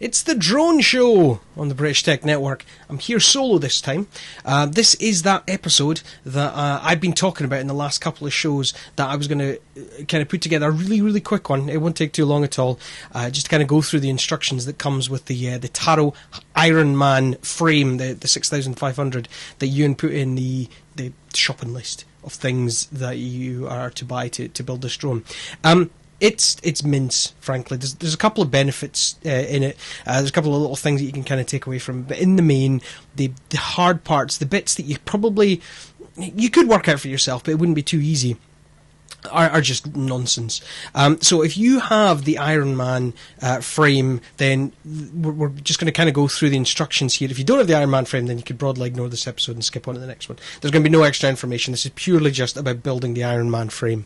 It's the Drone Show on the British Tech Network. I'm here solo this time. This is that episode that I've been talking about in the last couple of shows that I was going to kind of put together a really quick one. It won't take too long at all. Just to kind of go through the instructions that comes with the Taro Iron Man frame, the 6500 that Ewan put in the shopping list of things that you are to buy to build this drone. It's mince, frankly. There's a couple of benefits in it. There's a couple of little things that you can kind of take away from it. But in the main, the hard parts, the bits that you could work out for yourself, but it wouldn't be too easy, are just nonsense. So if you have the Iron Man frame, then we're just going to kind of go through the instructions here. If you don't have the Iron Man frame, then you could broadly ignore this episode and skip on to the next one. There's going to be no extra information. This is purely just about building the Iron Man frame.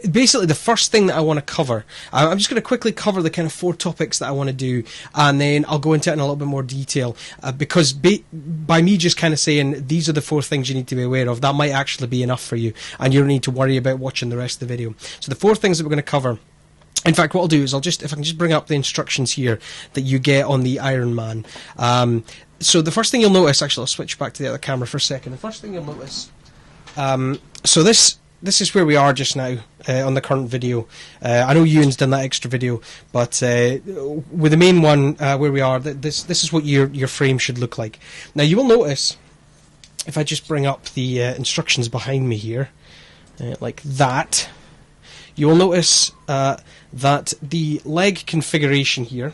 Basically, the first thing that I want to cover, I'm just going to quickly cover the kind of 4 topics that I want to do, and then I'll go into it in a little bit more detail, because by me just kind of saying these are the 4 things you need to be aware of, that might actually be enough for you, and you don't need to worry about watching the rest of the video. So the 4 things that we're going to cover, in fact, what I'll do is if I can just bring up the instructions here that you get on the Iron Man. So the first thing you'll notice, actually I'll switch back to the other camera for a second. The first thing you'll notice, so this is where we are just now on the current video. I know Ewan's done that extra video, but with the main one where we are, this is what your frame should look like. Now you will notice, if I just bring up the instructions behind me here, like that, you will notice that the leg configuration here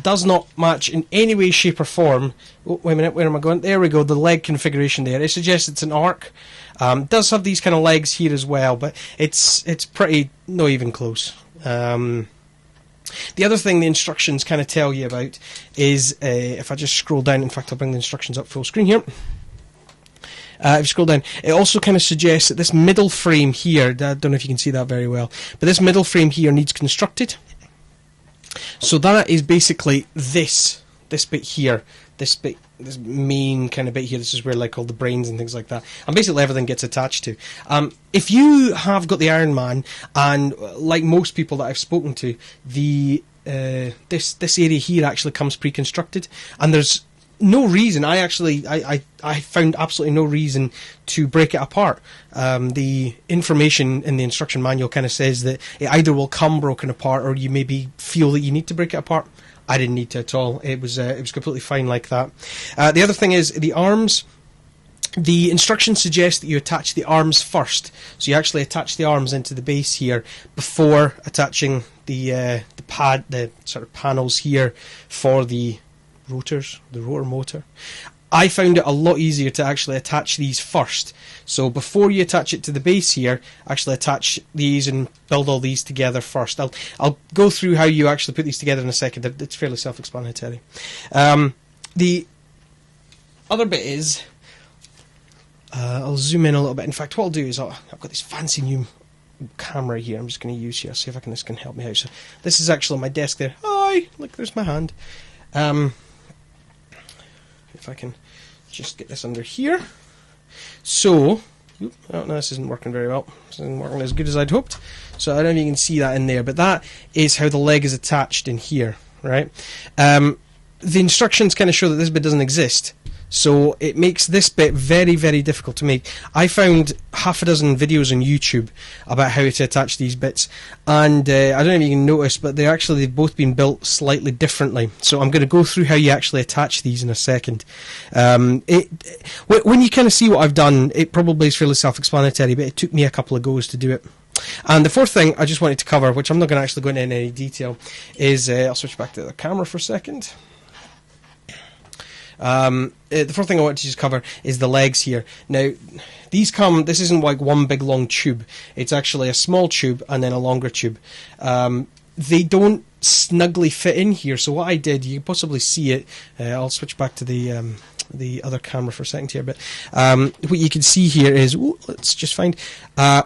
does not match in any way, shape or form. Oh, wait a minute, where am I going? There we go, the leg configuration there. It suggests it's an arc. Does have these kind of legs here as well, but it's pretty not even close. The other thing the instructions kind of tell you about is, if I just scroll down, in fact I'll bring the instructions up full screen here. If you scroll down, it also kind of suggests that this middle frame here, I don't know if you can see that very well, but this middle frame here needs constructed. So that is basically this bit here, this main kind of bit here. This is where like all the brains and things like that, and basically everything gets attached to. If you have got the Iron Man, and like most people that I've spoken to, this area here actually comes pre-constructed, and there's no reason. I found absolutely no reason to break it apart. The information in the instruction manual kind of says that it either will come broken apart, or you maybe feel that you need to break it apart. I didn't need to at all. It was completely fine like that. The other thing is the arms. The instructions suggest that you attach the arms first, so you actually attach the arms into the base here before attaching the sort of panels here for the rotors, the rotor motor. I found it a lot easier to actually attach these first. So before you attach it to the base here, actually attach these and build all these together first. I'll go through how you actually put these together in a second. It's fairly self-explanatory. The other bit is, I'll zoom in a little bit. In fact, what I'll do is I've got this fancy new camera here I'm just going to use here. See if this can help me out. So this is actually my desk there. Hi! Look, there's my hand. If I can just get this under here. So, oh no, this isn't working very well. This isn't working as good as I'd hoped. So I don't know if you can see that in there, but that is how the leg is attached in here, right? The instructions kind of show that this bit doesn't exist, so it makes this bit very, very difficult to make. I found half a dozen videos on YouTube about how to attach these bits, and I don't know if you can notice, but they've both been built slightly differently. So I'm going to go through how you actually attach these in a second. When you kind of see what I've done, it probably is fairly self-explanatory, but it took me a couple of goes to do it. And the 4th thing I just wanted to cover, which I'm not going to actually go into in any detail, is I'll switch back to the camera for a second. The first thing I want to just cover is the legs here. Now, this isn't like one big long tube. It's actually a small tube and then a longer tube. They don't snugly fit in here, so what I did, you can possibly see it. I'll switch back to the other camera for a second here, but what you can see here is, let's just find, I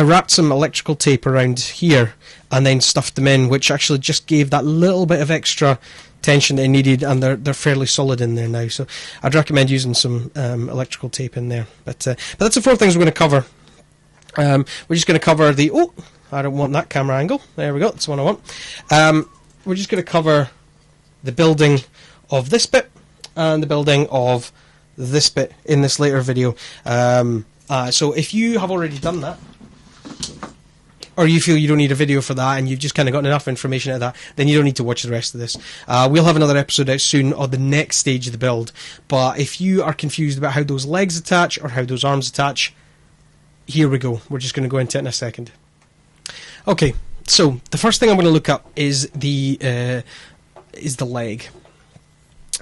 wrapped some electrical tape around here and then stuffed them in, which actually just gave that little bit of extra tension they needed, and they're fairly solid in there now. So I'd recommend using some electrical tape in there. But that's the 4 things we're going to cover. We're just going to cover the... Oh, I don't want that camera angle. There we go, that's the one I want. We're just going to cover the building of this bit and the building of this bit in this later video. So if you have already done that, or you feel you don't need a video for that and you've just kind of gotten enough information out of that, then you don't need to watch the rest of this. We'll have another episode out soon on the next stage of the build, but if you are confused about how those legs attach or how those arms attach, here we go. We're just going to go into it in a second. Okay, so the first thing I'm going to look up is the leg.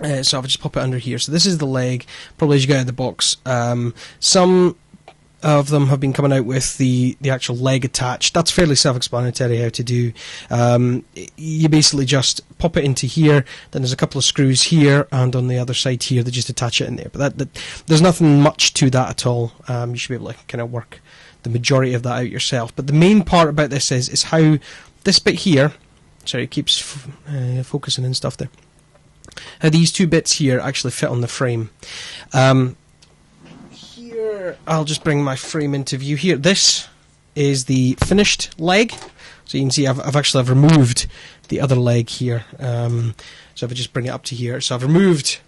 So I'll just pop it under here. So this is the leg, probably as you get out of the box. Some of them have been coming out with the actual leg attached. That's fairly self-explanatory how to do. You basically just pop it into here, then there's a couple of screws here, and on the other side here they just attach it in there. But there's nothing much to that at all. You should be able to kind of work the majority of that out yourself. But the main part about this is how this bit here, sorry, it keeps focusing and stuff there, how these two bits here actually fit on the frame. Here, I'll just bring my frame into view here. This is the finished leg. So you can see I've removed the other leg here. So if I just bring it up to here, so I've removed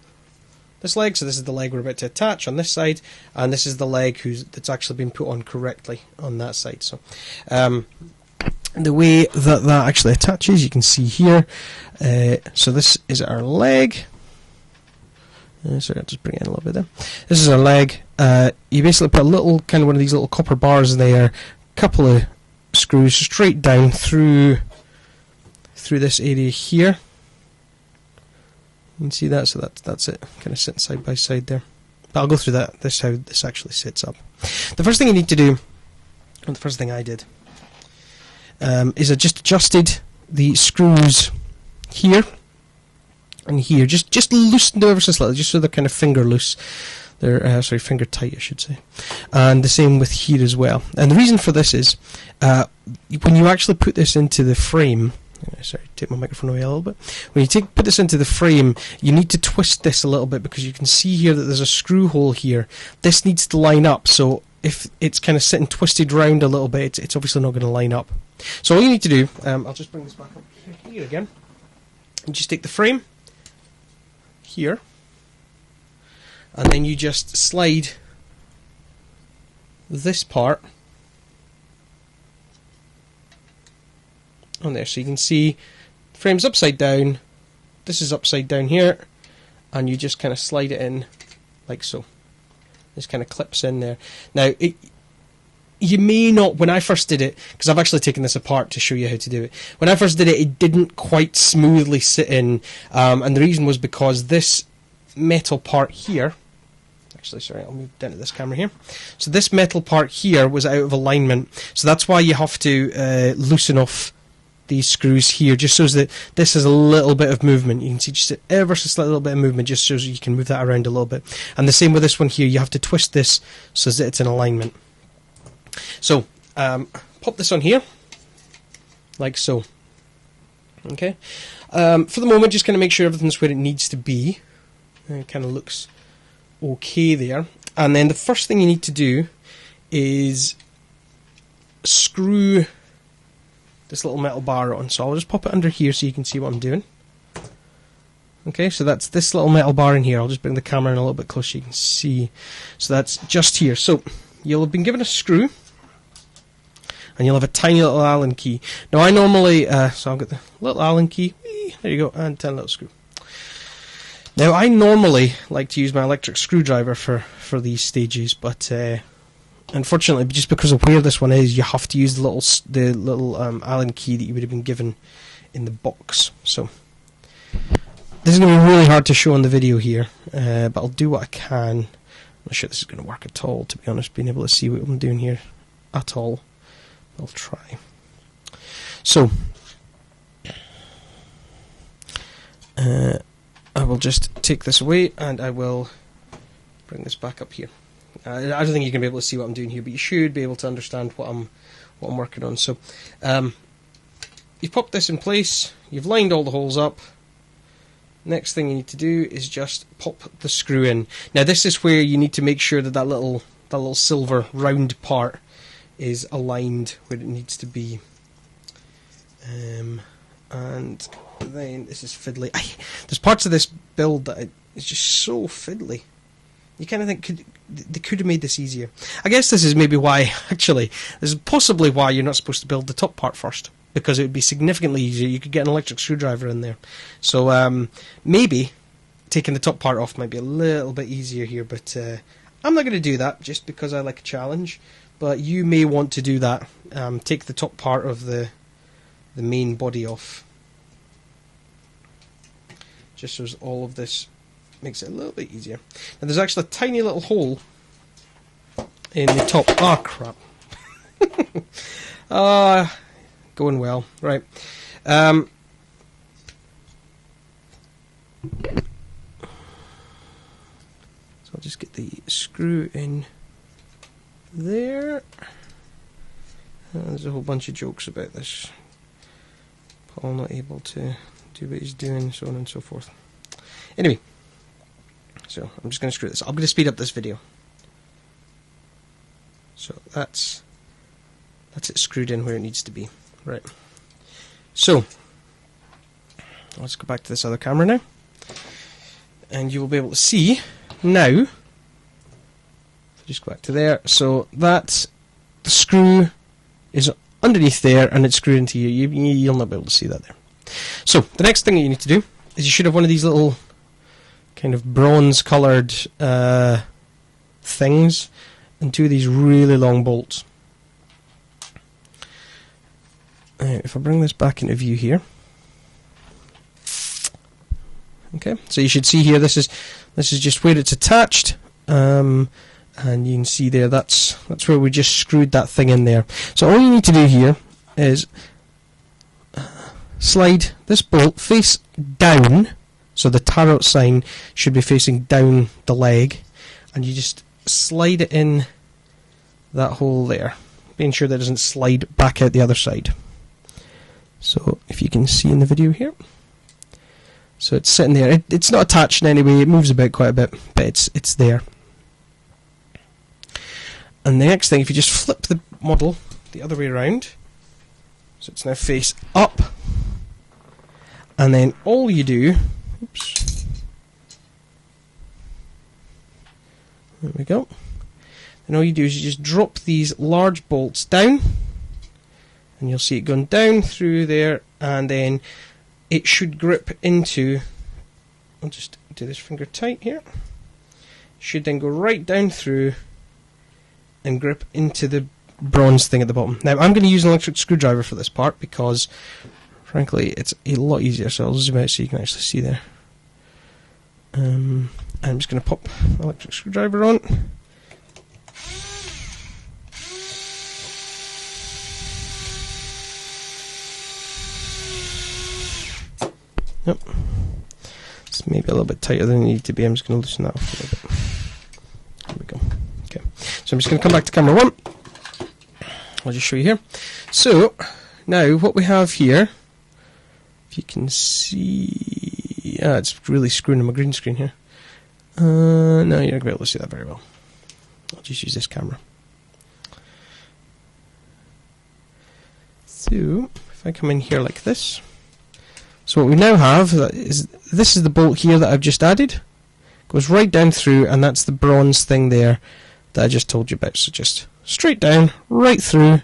this leg, so this is the leg we're about to attach on this side, and this is the leg that's actually been put on correctly on that side. So the way that actually attaches, you can see here. So this is our leg. Sorry, I'll just bring it in a little bit there. This is our leg. You basically put a little, kind of one of these little copper bars there, couple of screws straight down through this area here. You can see that, so that's it, kind of sitting side by side there. But I'll go through that. This is how this actually sits up. The first thing you need to do, and the first thing I did, is I just adjusted the screws here and here, just loosened ever so slightly, just so they're kind of finger loose. They're finger tight, I should say. And the same with here as well. And the reason for this is when you actually put this into the frame. Sorry, take my microphone away a little bit. When you put this into the frame, you need to twist this a little bit, because you can see here that there's a screw hole here. This needs to line up, so if it's kind of sitting twisted round a little bit, it's obviously not going to line up. So all you need to do, I'll just bring this back up here again, and just take the frame here, and then you just slide this part on there, so you can see the frame's upside down, this is upside down here, and you just kind of slide it in like so. This kind of clips in there. Now, you may not, when I first did it, because I've actually taken this apart to show you how to do it, when I first did it, it didn't quite smoothly sit in, and the reason was because this metal part here, actually, sorry, I'll move down to this camera here. So this metal part here was out of alignment, so that's why you have to loosen off these screws here, just so that this has a little bit of movement. You can see just ever so slight little bit of movement, just so you can move that around a little bit. And the same with this one here, you have to twist this so that it's in alignment. So, pop this on here, like so. Okay. For the moment, just kind of make sure everything's where it needs to be. It kind of looks okay there. And then the first thing you need to do is screw this little metal bar on. So I'll just pop it under here so you can see what I'm doing. Okay, so that's this little metal bar in here. I'll just bring the camera in a little bit closer so you can see. So that's just here. So you'll have been given a screw, and you'll have a tiny little Allen key. Now I normally, so I'll get the little Allen key, there you go, and tiny little screw. Now I normally like to use my electric screwdriver for these stages, but unfortunately, just because of where this one is, you have to use the little Allen key that you would have been given in the box. So this is going to be really hard to show on the video here, but I'll do what I can. I'm not sure this is going to work at all, to be honest, being able to see what I'm doing here at all. I'll try. So I will just take this away, and I will bring this back up here. I don't think you're going to be able to see what I'm doing here, but you should be able to understand what I'm working on. So you've popped this in place, you've lined all the holes up. Next thing you need to do is just pop the screw in. Now this is where you need to make sure that that little silver round part is aligned where it needs to be. And then this is fiddly. There's parts of this build that it's just so fiddly. You kind of think they could have made this easier. I guess this is maybe why, actually, this is possibly why you're not supposed to build the top part first, because it would be significantly easier. You could get an electric screwdriver in there. So maybe taking the top part off might be a little bit easier here, but I'm not going to do that just because I like a challenge. But you may want to do that. Take the top part of the main body off, just so all of this makes it a little bit easier. Now there's actually a tiny little hole in the top. Oh crap! Going well, right? So I'll just get the screw in there. There's a whole bunch of jokes about this. Paul not able to do what he's doing, so on and so forth. Anyway, so I'm just going to screw this. I'm going to speed up this video. So that's it screwed in where it needs to be. Right. So let's go back to this other camera now, and you will be able to see now. Just go back to there. So that the screw is underneath there, and it's screwed into here. You'll not be able to see that there. So the next thing that you need to do is you should have one of these little kind of bronze coloured things, and two of these really long bolts. If I bring this back into view here, okay, so you should see here this is just where it's attached, and you can see there that's where we just screwed that thing in there. So all you need to do here is slide this bolt face down, so the tarot sign should be facing down the leg, and you just slide it in that hole there, being sure that it doesn't slide back out the other side. So if you can see in the video here, so it's sitting there. It's not attached in any way. It moves about quite a bit, but it's there. And the next thing, if you just flip the model the other way around, so it's now face up, and then all you do, oops, there we go, and all you do is you just drop these large bolts down, and you'll see it going down through there, and then it should grip into, I'll just do this finger tight here, should then go right down through and grip into the bronze thing at the bottom. Now I'm going to use an electric screwdriver for this part because frankly it's a lot easier, so I'll zoom out so you can actually see there. I'm just going to pop the electric screwdriver on. Yep. It's maybe a little bit tighter than it needs to be. I'm just going to loosen that off a little bit. There we go. Okay. So I'm just going to come back to camera 1. I'll just show you here. So, now what we have here, if you can see, it's really screwing on my green screen here. No, you're not going to be able to see that very well. I'll just use this camera. So, if I come in here like this, so what we now have is this is the bolt here that I've just added. Goes right down through, and that's the bronze thing there that I just told you about. So just straight down, right through,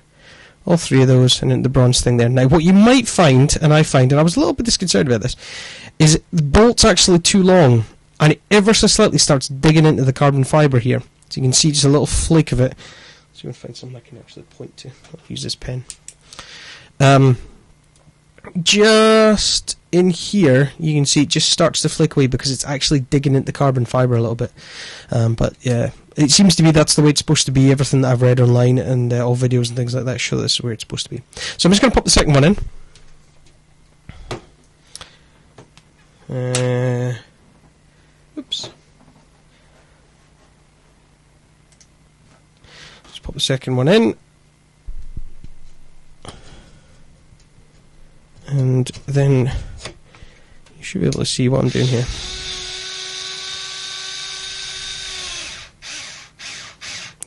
all three of those, and then the bronze thing there. Now what you might find, and I find, and I was a little bit disconcerted about this, is the bolt's actually too long, and it ever so slightly starts digging into the carbon fibre here. So you can see just a little flake of it. So you can find something I can actually point to. I'll use this pen. Just in here, you can see it just starts to flick away because it's actually digging into the carbon fibre a little bit. But yeah, it seems to be that's the way it's supposed to be. Everything that I've read online and all videos and things like that show this is where it's supposed to be. So I'm just going to pop the second one in. Oops. Just pop the second one in. And then you should be able to see what I'm doing here.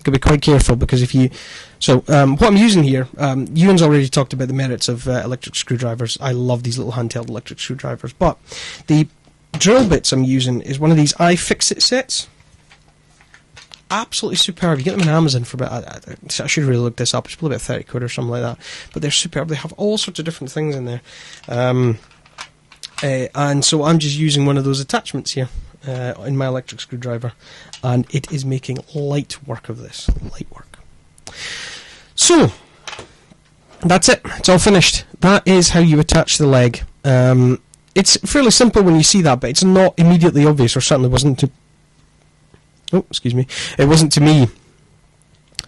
You've got to be quite careful, because if you... So, what I'm using here, Ewan's already talked about the merits of electric screwdrivers. I love these little handheld electric screwdrivers, but the drill bits I'm using is one of these iFixit sets. Absolutely superb. You get them on Amazon for about... I should really look this up. It's probably about 30 quid or something like that. But they're superb. They have all sorts of different things in there. And so I'm just using one of those attachments here in my electric screwdriver. And it is making light work of this. Light work. So, that's it. It's all finished. That is how you attach the leg. It's fairly simple when you see that, but it's not immediately obvious, or certainly wasn't to... Oh, excuse me. It wasn't to me.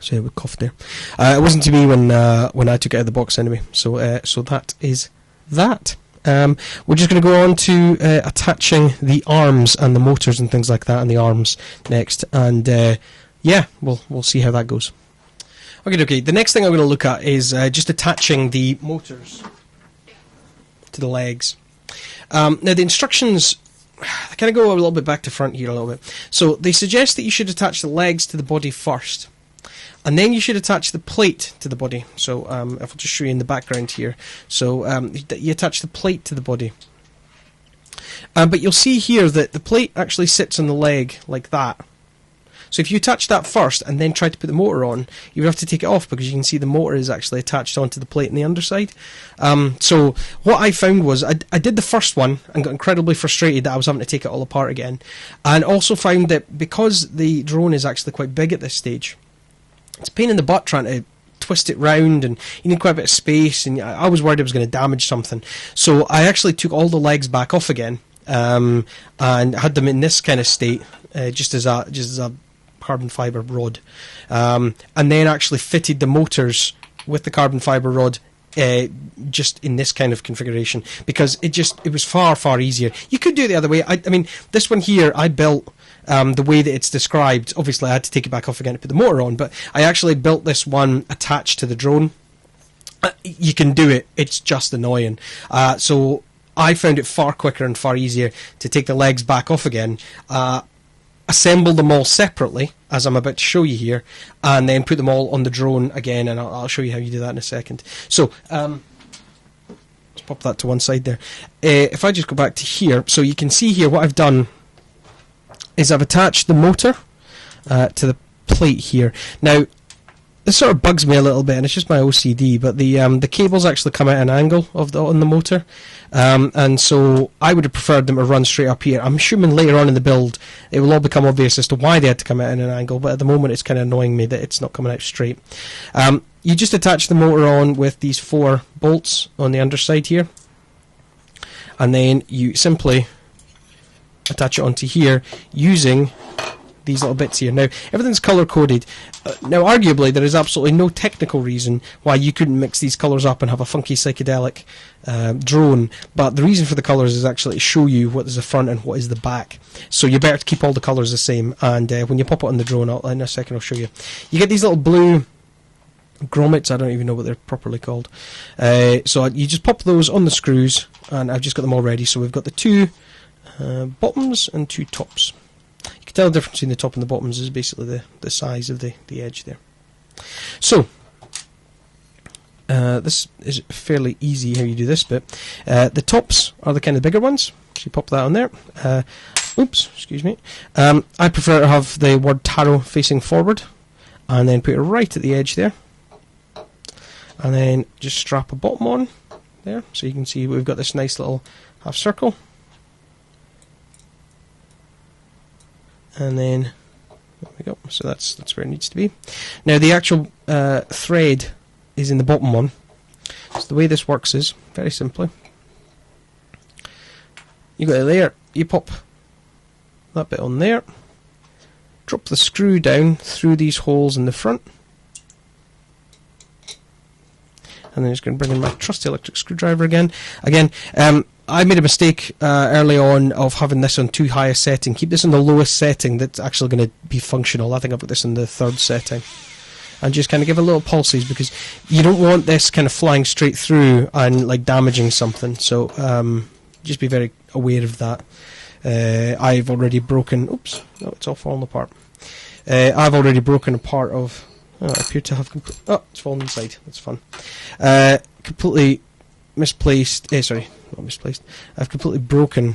Sorry, I coughed there. It wasn't to me when I took it out of the box anyway. So so that is that. We're just going to go on to attaching the arms and the motors and things like that, and the arms next. And yeah, we'll see how that goes. Okay. The next thing I'm going to look at is just attaching the motors to the legs. Now the instructions... I kind of go a little bit back to front here a little bit. So they suggest that you should attach the legs to the body first, and then you should attach the plate to the body. So if I'll just show you in the background here. So you attach the plate to the body. But you'll see here that the plate actually sits on the leg like that. So if you attach that first and then try to put the motor on, you would have to take it off, because you can see the motor is actually attached onto the plate on the underside. So what I found was I did the first one and got incredibly frustrated that I was having to take it all apart again, and also found that because the drone is actually quite big at this stage, it's a pain in the butt trying to twist it round, and you need quite a bit of space, and I was worried I was going to damage something. So I actually took all the legs back off again, and had them in this kind of state, just as a carbon fibre rod, and then actually fitted the motors with the carbon fibre rod just in this kind of configuration, because it was far easier. You could do it the other way. I mean, this one here I built the way that it's described. Obviously I had to take it back off again to put the motor on, but I actually built this one attached to the drone. You can do it, it's just annoying. So I found it far quicker and far easier to take the legs back off again, assemble them all separately, as I'm about to show you here, and then put them all on the drone again, and I'll show you how you do that in a second. So, let's pop that to one side there. If I just go back to here, so you can see here what I've done is I've attached the motor to the plate here. Now, this sort of bugs me a little bit, and it's just my OCD, but the cables actually come at an angle on the motor, and so I would have preferred them to run straight up here. I'm assuming later on in the build it will all become obvious as to why they had to come at an angle, but at the moment it's kind of annoying me that it's not coming out straight. You just attach the motor on with these 4 bolts on the underside here, and then you simply attach it onto here using these little bits here. Now, everything's colour-coded. Now, arguably, there is absolutely no technical reason why you couldn't mix these colours up and have a funky psychedelic drone, but the reason for the colours is actually to show you what is the front and what is the back. So you're better to keep all the colours the same, and when you pop it on the drone, in a second I'll show you. You get these little blue grommets, I don't even know what they're properly called. So you just pop those on the screws, and I've just got them all ready. So we've got the 2 bottoms and 2 tops. You can tell the difference between the top and the bottoms is basically the size of the edge there. So, this is fairly easy how you do this bit. The tops are the kind of bigger ones, so you pop that on there. Oops, excuse me. I prefer to have the word taro facing forward, and then put it right at the edge there. And then just strap a bottom on there, so you can see we've got this nice little half circle. And then there we go. So that's where it needs to be. Now the actual thread is in the bottom one. So the way this works is very simply, you got it there. You pop that bit on there. Drop the screw down through these holes in the front, and then just going to bring in my trusty electric screwdriver again. I made a mistake early on of having this on too high a setting. Keep this on the lowest setting that's actually going to be functional. I think I've got this in the 3rd setting. And just kind of give a little pulses, because you don't want this kind of flying straight through and like damaging something. So just be very aware of that. I've already broken... Oops, no, it's all falling apart. I've already broken a part of... Oh, I appear to have... Oh, it's fallen inside. That's fun. Completely misplaced... sorry, not misplaced. I've completely broken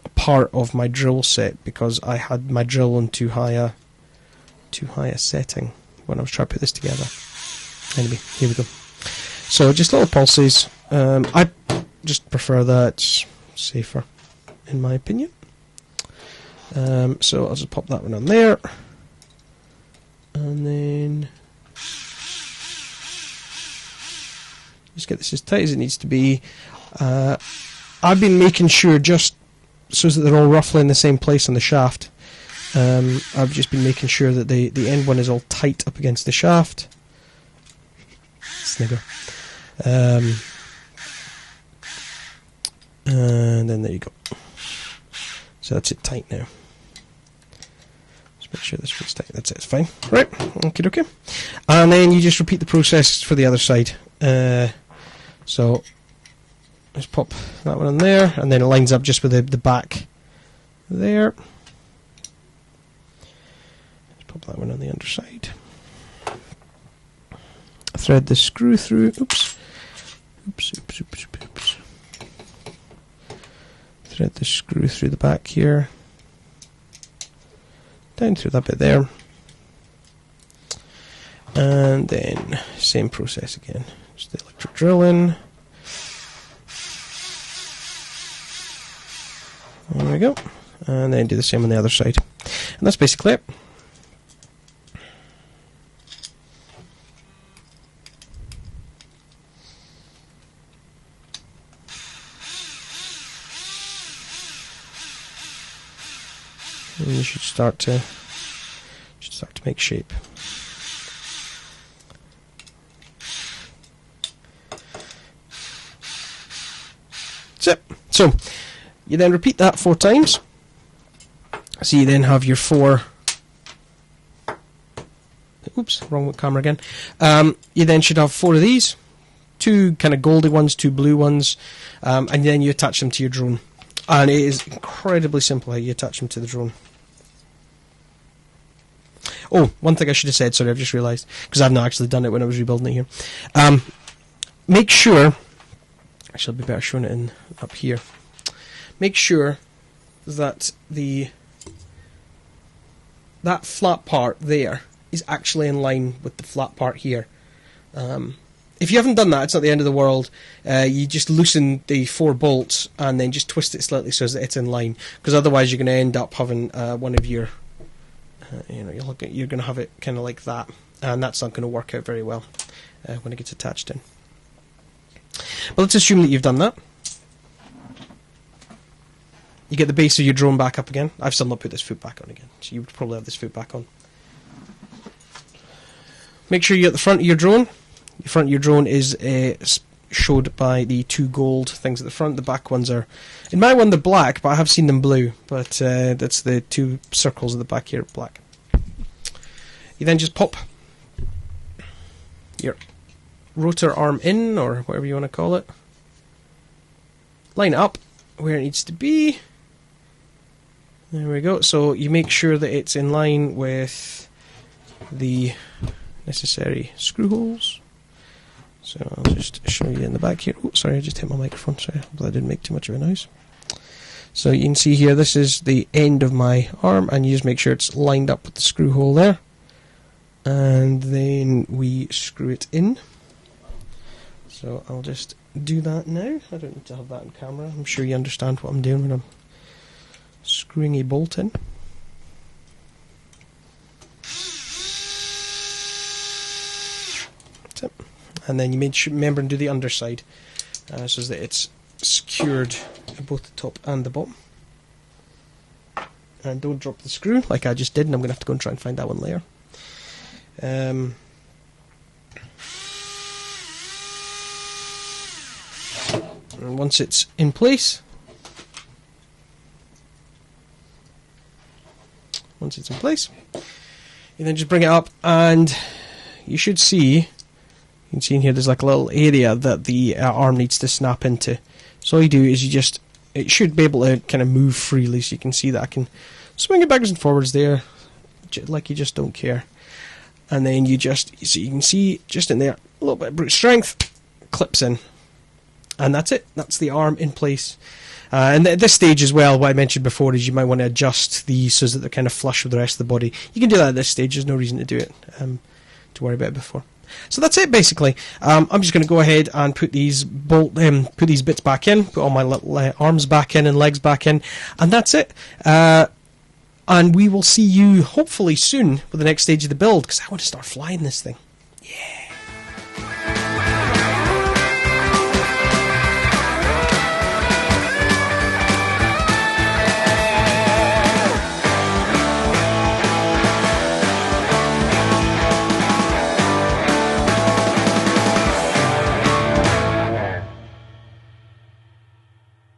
a part of my drill set because I had my drill on too high a setting when I was trying to put this together. Anyway, here we go. So, just little pulses. I just prefer that. It's safer, in my opinion. So I'll just pop that one on there, and then just get this as tight as it needs to be. I've been making sure just so that they're all roughly in the same place on the shaft. I've just been making sure that the end one is all tight up against the shaft. Snigger. And then there you go. So that's it tight now. Just make sure this fits tight. That's it, it's fine. Right, okay. And then you just repeat the process for the other side. So just pop that one on there, and then it lines up just with the back there. Just pop that one on the underside. Thread the screw through. Oops. Thread the screw through the back here, down through that bit there, and then same process again. Just the electric drill in. There we go, and then do the same on the other side, and that's basically it. And you should start to make shape. That's it. So you then repeat that 4 times. So you then have your 4. Oops, wrong camera again. You then should have 4 of these, 2 kind of goldy ones, 2 blue ones, and then you attach them to your drone. And it is incredibly simple how you attach them to the drone. Oh, one thing I should have said, sorry, I've just realised, because I've not actually done it when I was rebuilding it here. Make sure, actually it'd be better showing it in up here. Make sure that that flat part there is actually in line with the flat part here. If you haven't done that, it's not the end of the world. You just loosen the 4 bolts and then just twist it slightly so that it's in line, because otherwise you're going to end up having one of your you're going to have it kind of like that, and that's not going to work out very well when it gets attached in. But let's assume that you've done that. You get the base of your drone back up again. I've still not put this foot back on again, so you would probably have this foot back on. Make sure you're at the front of your drone. The front of your drone is showed by the 2 gold things at the front. The back ones are, in my one they're black, but I have seen them blue, but that's the 2 circles at the back here, black. You then just pop your rotor arm in, or whatever you want to call it. Line it up where it needs to be. There we go. So you make sure that it's in line with the necessary screw holes. So I'll just show you in the back here. Oh, sorry, I just hit my microphone. Sorry, I didn't make too much of a noise. So you can see here, this is the end of my arm, and you just make sure it's lined up with the screw hole there. And then we screw it in. So I'll just do that now. I don't need to have that on camera. I'm sure you understand what I'm doing when I'm screwing a bolt in. That's it. And then you remember and do the underside so that it's secured at both the top and the bottom. And don't drop the screw like I just did, and I'm going to have to go and try and find that one later. And once it's in place, you then just bring it up, and you should see. You can see in here there's like a little area that the arm needs to snap into. So all you do is it should be able to kind of move freely, so you can see that I can swing it backwards and forwards there. like you just don't care. And then so you can see just in there, a little bit of brute strength, clips in. And that's it. That's the arm in place. And at this stage as well, what I mentioned before is you might want to adjust these so that they're kind of flush with the rest of the body. You can do that at this stage. There's no reason to do it, to worry about it before. So that's it, basically. I'm just going to go ahead and put these bits back in, put all my little arms back in and legs back in, and that's it. And we will see you hopefully soon with the next stage of the build, because I want to start flying this thing.